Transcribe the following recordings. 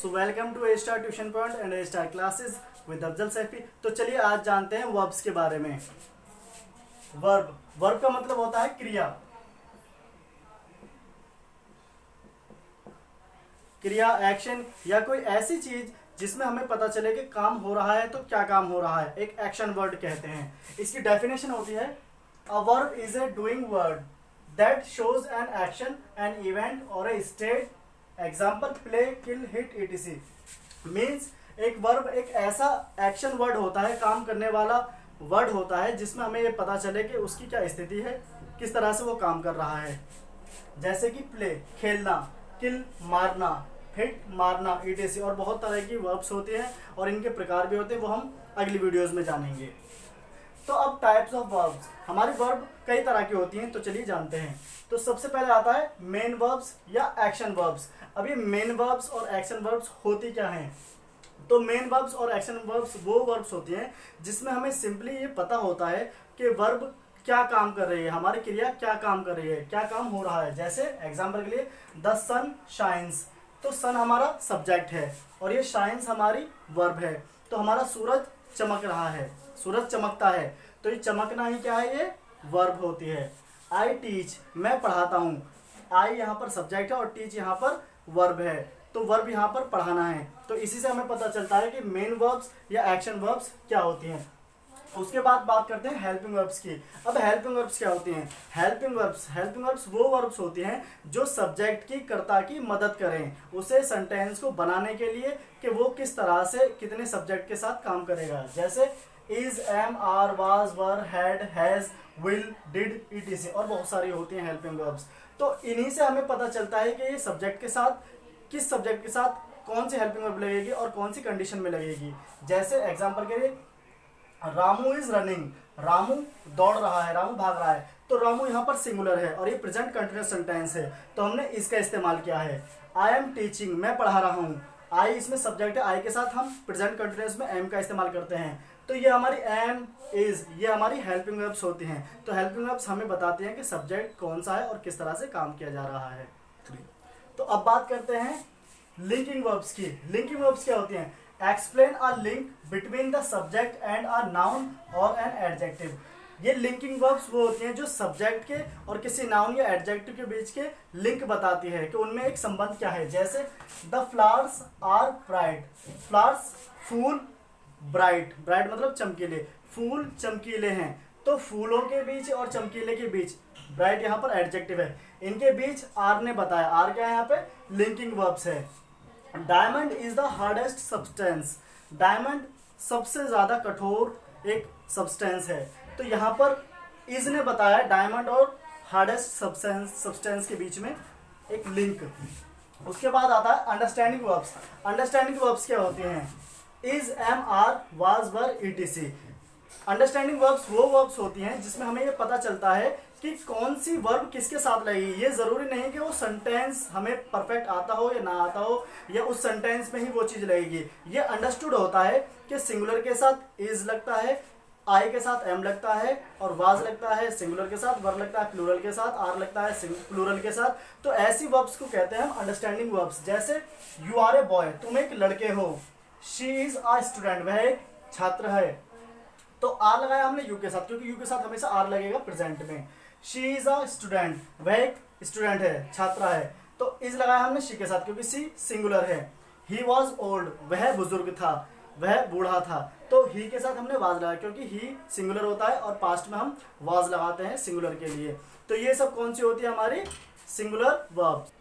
So welcome to A star tuition point and A star classes with Afzal Saifi. तो चलिए आज जानते हैं वर्ब्स के बारे में। वर्ब वर्ब का मतलब होता है क्रिया। क्रिया, एक्शन या कोई ऐसी चीज जिसमें हमें पता चले कि काम हो रहा है तो क्या काम हो रहा है, एक एक्शन वर्ड कहते हैं। इसकी डेफिनेशन होती है a verb is a doing word that shows an action, an event और ए स्टेट। एग्जाम्पल प्ले, किल, हिट, etc। मीन्स एक वर्ब एक ऐसा एक्शन वर्ड होता है, काम करने वाला वर्ड होता है जिसमें हमें ये पता चले कि उसकी क्या स्थिति है, किस तरह से वो काम कर रहा है। जैसे कि प्ले खेलना, किल मारना, हिट मारना, etc। और बहुत तरह की वर्ब्स होती हैं और इनके प्रकार भी होते हैं, वो हम अगली वीडियोस में जानेंगे। तो अब टाइप्स ऑफ वर्ब्स, हमारी वर्ब कई तरह की होती हैं, तो चलिए जानते हैं। तो सबसे पहले आता है मेन वर्ब्स या एक्शन वर्ब्स। अब ये मेन वर्ब्स और एक्शन वर्ब्स होती क्या हैं? तो मेन वर्ब्स और एक्शन वर्ब्स वो वर्ब्स होती हैं जिसमें हमें सिंपली ये पता होता है कि वर्ब क्या काम कर रही है, हमारी क्रिया क्या काम कर रही है, क्या काम हो रहा है। जैसे एग्जाम्पल के लिए द सन शाइन्स, तो सन हमारा सब्जेक्ट है और ये शाइन्स हमारी वर्ब है। तो हमारा सूरज चमक रहा है, सूरज चमकता है, तो ये चमकना ही क्या है, ये वर्ब होती है। आई टीच, मैं पढ़ाता हूँ। आई यहाँ पर सब्जेक्ट है और टीच यहाँ पर वर्ब है, तो वर्ब यहाँ पर पढ़ाना है। तो इसी से हमें पता चलता है कि मेन वर्ब्स या एक्शन वर्ब्स क्या होती हैं। उसके बाद बात करते हैं हेल्पिंग वर्ब्स की। अब हेल्पिंग वर्ब्स क्या होती हैं? हेल्पिंग वर्ब्स वो वर्ब्स होती हैं जो सब्जेक्ट की, कर्ता की मदद करें उसे सेंटेंस को बनाने के लिए कि वो किस तरह से कितने सब्जेक्ट के साथ काम करेगा। जैसे is, am, are, was, were, had, has, will, did, etc। और बहुत सारी होती हैं हेल्पिंग वर्ब्स। तो इन्हीं से हमें पता चलता है कि ये सब्जेक्ट के साथ, किस सब्जेक्ट के साथ कौन सी हेल्पिंग वर्ब लगेगी और कौन सी कंडीशन में लगेगी। जैसे एग्जांपल के लिए रामू इज रनिंग, रामू दौड़ रहा है, रामू भाग रहा है, तो रामू यहाँ पर सिंगुलर है और ये प्रेजेंट कंटिन्यूअस सेंटेंस है, तो हमने इसका इस्तेमाल किया है। आई एम टीचिंग, मैं पढ़ा रहा हूँ। आई इसमें सब्जेक्ट है, आई के साथ हम प्रेजेंट कंटिन्यूअस में एम का इस्तेमाल करते हैं। तो ये हमारी एम, इज, ये हमारी हेल्पिंग वर्ब्स होती हैं। तो हेल्पिंग वर्ब्स हमें बताती हैं कि सब्जेक्ट कौन सा है और किस तरह से काम किया जा रहा है। तो अब बात करते हैं लिंकिंग वर्ब्स की। लिंकिंग वर्ब्स क्या होती हैं? Explain a link between the subject and a noun और एन एडजेक्टिव। ये लिंकिंग वर्ब्स वो होती हैं जो सब्जेक्ट के और किसी नाउन या एडजेक्टिव के बीच के लिंक बताती है कि उनमें एक संबंध क्या है। जैसे the flowers are bright, flowers फूल, ब्राइट, ब्राइट मतलब चमकीले, फूल चमकीले हैं, तो फूलों के बीच और चमकीले के बीच, ब्राइट यहाँ पर एडजेक्टिव है, इनके बीच आर ने बताया। आर क्या है यहाँ पे? लिंकिंग वर्ब्स है। Diamond is the hardest substance, diamond सबसे ज्यादा कठोर एक सब्सटेंस है, तो यहाँ पर इज ने बताया डायमंड और हार्डेस्ट सब्सटेंस के बीच में एक लिंक। उसके बाद आता है अंडरस्टैंडिंग वर्ब्स। अंडरस्टैंडिंग वर्ब्स क्या होती हैं? Is, am, are, was, were, etc। Understanding verbs वो वर्ब्स होती हैं जिसमें हमें ये पता चलता है कि कौन सी वर्ब किसके साथ लगेगी। ये जरूरी नहीं कि वो सेंटेंस हमें परफेक्ट आता हो या ना आता हो या उस सेंटेंस में ही वो चीज लगेगी। ये अंडरस्टूड होता है कि सिंगुलर के साथ इज लगता है, आई के साथ एम लगता है, और वाज लगता है सिंगुलर के साथ, वर लगता है प्लूरल के साथ, आर लगता है प्लूरल के साथ। तो ऐसी वर्ब्स को कहते हैं हम अंडरस्टैंडिंग वर्ब्स। जैसे यू आर ए बॉय, तुम एक लड़के हो। शी इज अ स्टूडेंट, वह एक छात्र है, तो आर लगाया हमने यू के साथ क्योंकि यू के साथ हमेशा आर लगेगा प्रेजेंट में। शी इज अ स्टूडेंट, वह एक स्टूडेंट है, छात्रा है, तो इज लगाया हमने शी के साथ क्योंकि सी सिंगुलर है। ही वॉज ओल्ड, वह बुजुर्ग था, वह बूढ़ा था, तो ही के साथ हमने वाज लगाया क्योंकि ही सिंगुलर होता है और पास्ट में हम वाज लगाते हैं सिंगुलर के लिए। तो ये सब कौन सी होती है? हमारी singular verbs.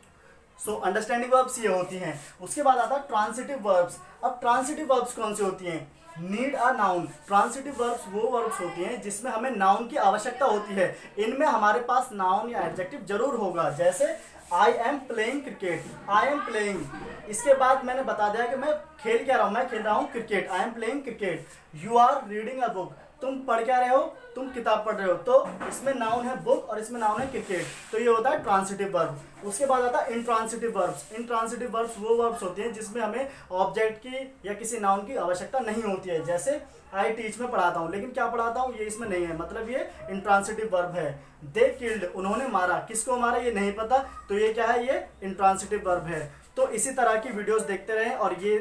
So understanding verbs ये होती हैं। उसके बाद आता है ट्रांसिटिव वर्ब्स। अब ट्रांसिटिव वर्ब्स कौन सी होती हैं? Need a noun. Transitive verbs वो वर्ब्स होती हैं जिसमें हमें नाउन की आवश्यकता होती है। इनमें हमारे पास नाउन या एडजेक्टिव जरूर होगा। जैसे आई am playing cricket, I am playing, इसके बाद मैंने बता दिया कि मैं खेल क्या रहा हूँ, मैं खेल रहा हूँ cricket, I am playing cricket. You are reading a book, तुम पढ़ क्या रहे हो, तुम किताब पढ़ रहे हो, तो इसमें नाउन है बुक और इसमें नाउन है क्रिकेट, तो ये होता है ट्रांसिटिव वर्ब। उसके बाद आता है इंट्रांसिटिव वर्ब्स। इंट्रांसिटिव वर्ब्स वो वर्ब्स होती हैं जिसमें हमें ऑब्जेक्ट की या किसी नाउन की आवश्यकता नहीं होती है। जैसे आई टीच, में पढ़ाता हूँ, लेकिन क्या पढ़ाता हूँ ये इसमें नहीं है, मतलब ये इंट्रांसिटिव वर्ब है। दे किल्ड, उन्होंने मारा, किसको मारा ये नहीं पता, तो ये क्या है? ये इंट्रांसिटिव वर्ब है। तो इसी तरह की वीडियोस देखते रहें और ये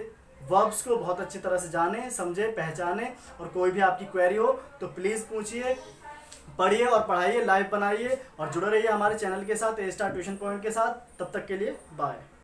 वर्ब्स को बहुत अच्छी तरह से जाने, समझे, पहचाने। और कोई भी आपकी क्वेरी हो तो प्लीज़ पूछिए, पढ़िए और पढ़ाइए, लाइव बनाइए और जुड़े रहिए हमारे चैनल के साथ, A स्टार ट्यूशन पॉइंट के साथ। तब तक के लिए बाय।